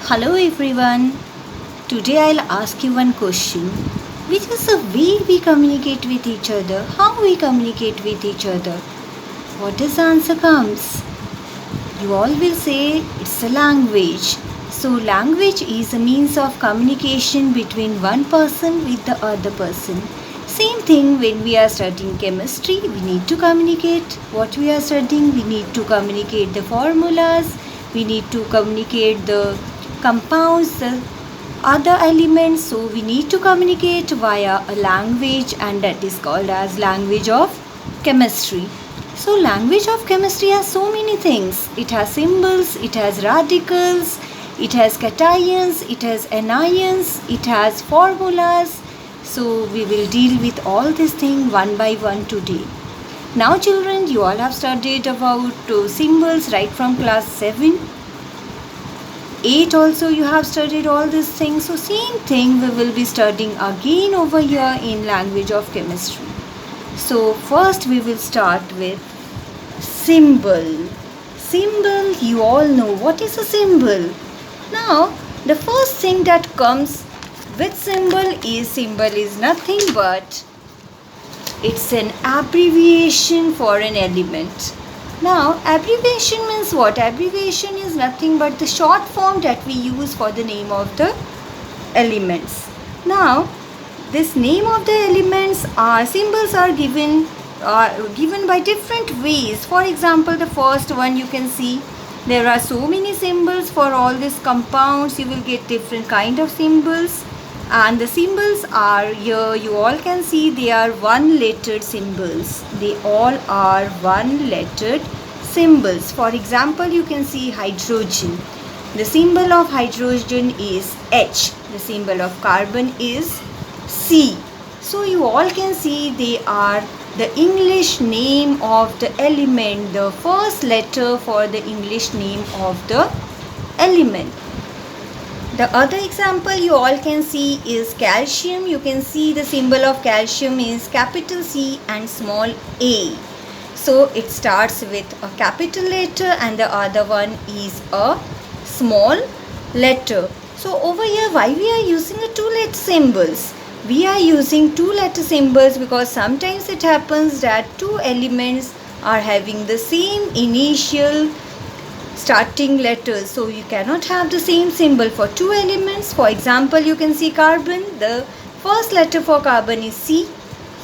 Hello everyone. Today I'll ask you one question, which is the way we communicate with each other, how we communicate with each other. What does the answer comes? You all will say it's a language. So language is a means of communication between one person with the other person. Same thing when we are studying chemistry, we need to communicate what we are studying, we need to communicate the formulas, we need to communicate the compounds, the other elements. So we need to communicate via a language, and that is called as language of chemistry. So language of chemistry has so many things. It has symbols, it has radicals, it has cations, it has anions, it has formulas. So we will deal with all these things one by one today. Now children, you all have studied about symbols right from class 7. 8 also you have studied all these things. So same thing we will be studying again over here in language of chemistry. So first we will start with symbol. Symbol, you all know what is a symbol. Now the first thing that comes with symbol is nothing but it's an abbreviation for an element. Now abbreviation means what? Abbreviation is nothing but the short form that we use for the name of the elements. Now this name of the elements symbols are given by different ways. For example, the first one you can see there are so many symbols for all these compounds. You will get different kind of symbols, and the symbols are here. You all can see they are one-lettered symbols. They all are one-lettered symbols. For example, you can see hydrogen. The symbol of hydrogen is H. The symbol of carbon is C. So you all can see they are the English name of the element, the first letter for the English name of the element. The other example you all can see is calcium. You can see the symbol of calcium is capital C and small a. So it starts with a capital letter and the other one is a small letter. So over here, why we are using the two-letter symbols? We are using two-letter symbols because sometimes it happens that two elements are having the same initial starting letters. So you cannot have the same symbol for two elements. For example, you can see carbon. The first letter for carbon is C.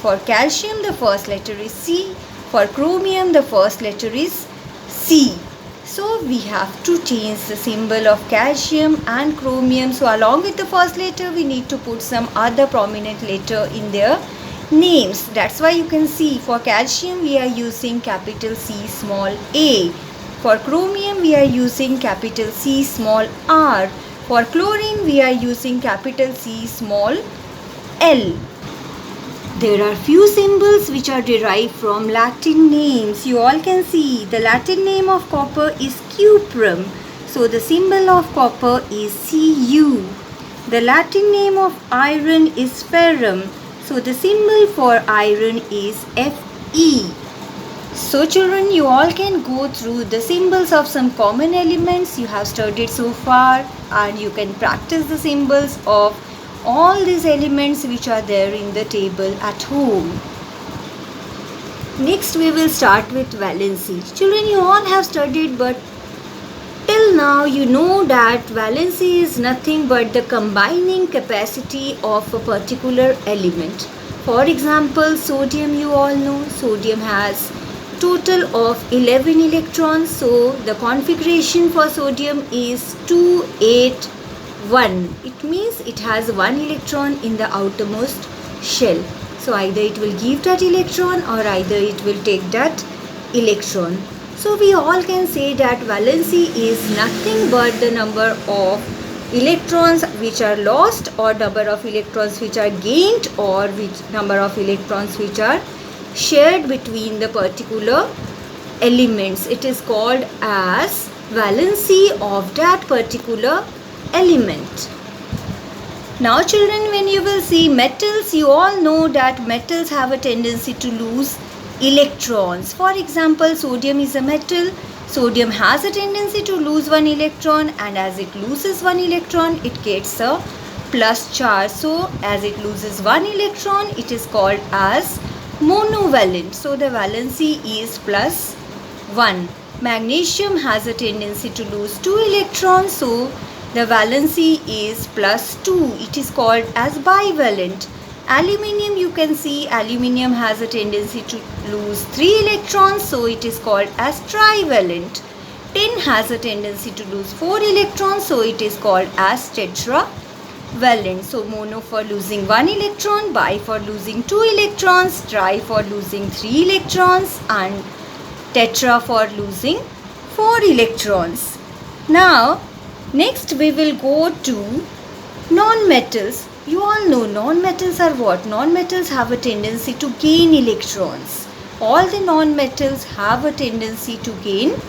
For calcium, the first letter is C. For chromium, the first letter is C. So we have to change the symbol of calcium and chromium. So along with the first letter, we need to put some other prominent letter in their names. That's why you can see for calcium we are using capital C small a. For chromium we are using capital C small r. For chlorine we are using capital C small l. There are few symbols which are derived from Latin names. You all can see the Latin name of copper is cuprum. So the symbol of copper is Cu. The Latin name of iron is ferrum. So the symbol for iron is Fe. So children, you all can go through the symbols of some common elements you have studied so far, and you can practice the symbols of all these elements which are there in the table at home. Next we will start with valency. Children, you all have studied, but till now you know that valency is nothing but the combining capacity of a particular element. For example, sodium, you all know sodium has total of 11 electrons. So the configuration for sodium is 281. It means it has one electron in the outermost shell. So either it will give that electron or either it will take that electron. So we all can say that valency is nothing but the number of electrons which are lost or number of electrons which are gained or which number of electrons which are shared between the particular elements. It is called as valency of that particular element. Now children, when you will see metals, you all know that metals have a tendency to lose electrons. For example, sodium is a metal. Sodium has a tendency to lose one electron, and as it loses one electron, it gets a plus charge. So as it loses one electron, it is called as monovalent. So the valency is plus 1. Magnesium has a tendency to lose 2 electrons, so the valency is plus 2. It is called as bivalent. Aluminium, you can see aluminium has a tendency to lose 3 electrons, so it is called as trivalent. Tin has a tendency to lose 4 electrons, so it is called as tetravalent. So mono for losing 1 electron, bi for losing 2 electrons, tri for losing 3 electrons, and tetra for losing 4 electrons. Now next we will go to non-metals. You all know non-metals are what? Non-metals have a tendency to gain electrons. All the non-metals have a tendency to gain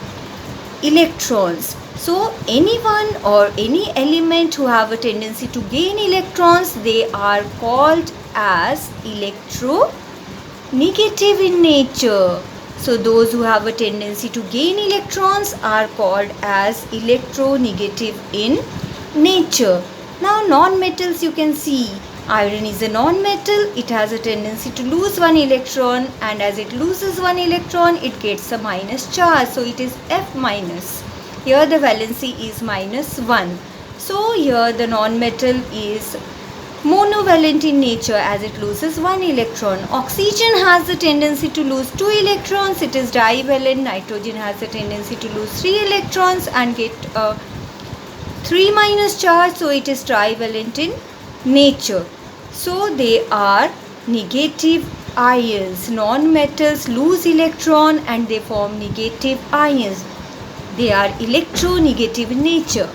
electrons. So anyone or any element who have a tendency to gain electrons, they are called as electronegative in nature. So those who have a tendency to gain electrons are called as electronegative in nature. Now non-metals, you can see iron is a non-metal. It has a tendency to lose one electron, and as it loses one electron, it gets a minus charge. So it is F minus. Here the valency is minus 1. So here the non-metal is monovalent in nature as it loses 1 electron. Oxygen has the tendency to lose 2 electrons. It is divalent. Nitrogen has the tendency to lose 3 electrons and get a 3 minus charge. So it is trivalent in nature. So they are negative ions. Non-metals lose electron and they form negative ions. They are electronegative in nature.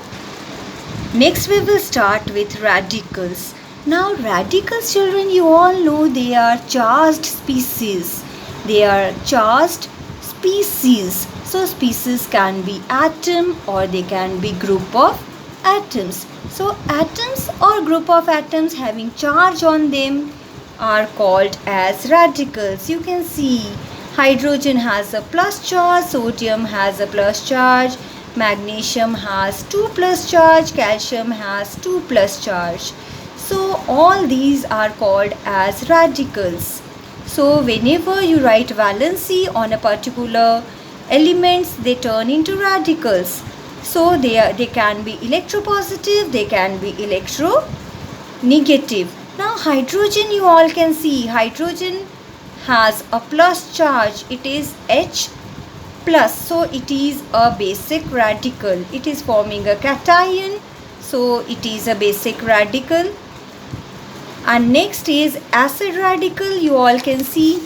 Next we will start with radicals. Now radicals, children, you all know they are charged species. They are charged species. So species can be atom or they can be group of atoms. So atoms or group of atoms having charge on them are called as radicals. You can see hydrogen has a plus charge, sodium has a plus charge, magnesium has 2 plus charge, calcium has 2 plus charge. So all these are called as radicals. So whenever you write valency on a particular elements, they turn into radicals. So they can be electropositive, they can be electronegative. Now hydrogen, you all can see hydrogen has a plus charge. It is H plus. So it is a basic radical. It is forming a cation. So it is a basic radical. And next is acid radical. You all can see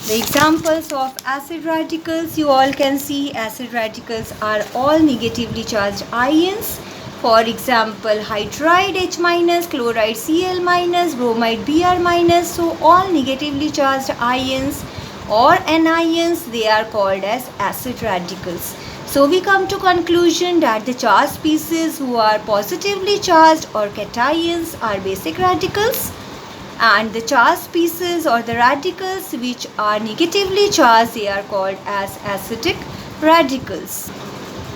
the examples of acid radicals. You all can see acid radicals are all negatively charged ions. For example, hydride H minus, chloride Cl minus, bromide Br minus. So all negatively charged ions or anions, they are called as acid radicals. So we come to conclusion that the charged species who are positively charged or cations are basic radicals, and the charged species or the radicals which are negatively charged, they are called as acidic radicals.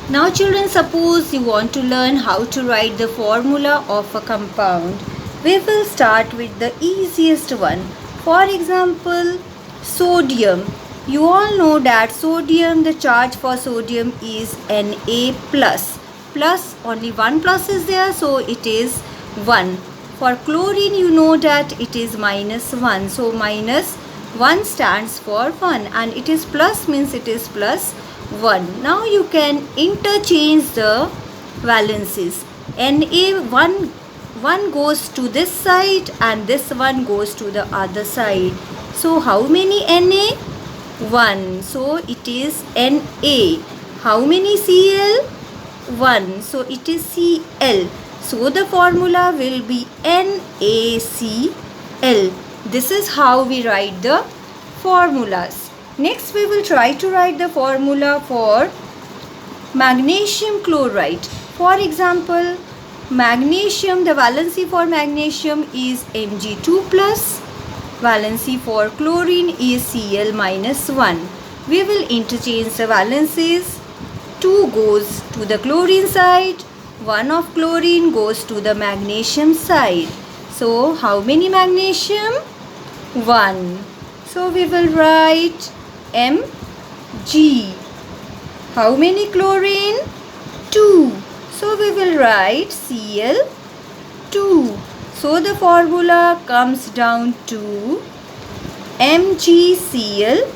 Now children, suppose you want to learn how to write the formula of a compound. We will start with the easiest one. For example, sodium. You all know that sodium, the charge for sodium is Na plus. Plus, only one plus is there, so it is 1. For chlorine, you know that it is minus 1. So minus 1 stands for 1, and it is plus means it is plus 1. Now you can interchange the valencies. Na1 goes to this side and this one goes to the other side. So how many Na? 1. So it is Na. How many Cl? 1. So it is Cl. So the formula will be NaCl. This is how we write the formulas. Next we will try to write the formula for magnesium chloride. For example, magnesium, the valency for magnesium is Mg2 plus. Valency for chlorine is Cl minus 1. We will interchange the valencies. 2 goes to the chlorine side, 1 of chlorine goes to the magnesium side. So how many magnesium? 1. So we will write Mg. How many chlorine? 2. So we will write Cl2. So the formula comes down to MgCl2.